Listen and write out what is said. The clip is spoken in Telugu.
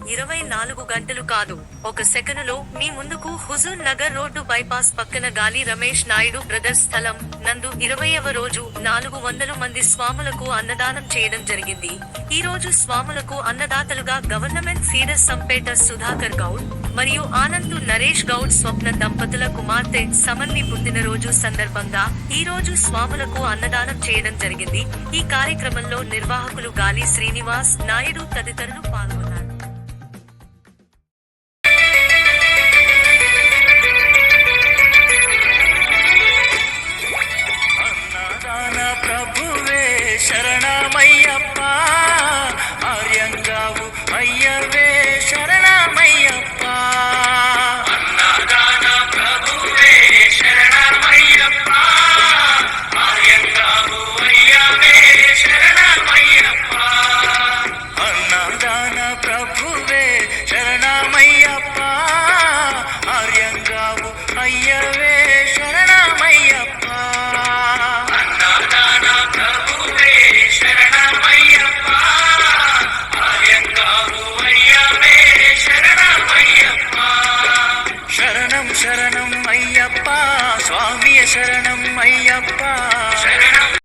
24 గంటలు కాదు, ఒక సెకనులో మీ ముందుకు హుజూర్ నగర్ రోడ్డు బైపాస్ పక్కన గాలి రమేష్ నాయుడు బ్రదర్స్ స్థలం నందు 20వ రోజు 400 మంది స్వాములకు అన్నదానం చేయడం జరిగింది. ఈ రోజు స్వాములకు అన్నదాతలుగా గవర్నమెంట్ ఫీడర్ సంపేట సుధాకర్ గౌడ్ మరియు ఆనంద్ నరేష్ గౌడ్ స్వప్న దంపతుల కుమార్తె సమన్వి పుట్టినరోజు సందర్భంగా ఈ రోజు స్వాములకు అన్నదానం చేయడం జరిగింది. ఈ కార్యక్రమంలో నిర్వాహకులు గాలి శ్రీనివాస్ నాయుడు తదితరులు పాల్గొన్నారు. శరణమయ్యప్ప ఆర్యంగావు అయ్యవే శరణమయ్యప్ప అన్నదాన ప్రభువే శరణమయ్యప్ప ఆర్యంగావు అయ్యవే శరణమయ్యప్ప అన్నదాన ప్రభువే శరణమయ్యప్ప ఆర్యంగావు అయ్యవే శరణమయ్యప్ప శరణం శరణం అయ్యప్ప స్వామియ శరణం అయ్యప్ప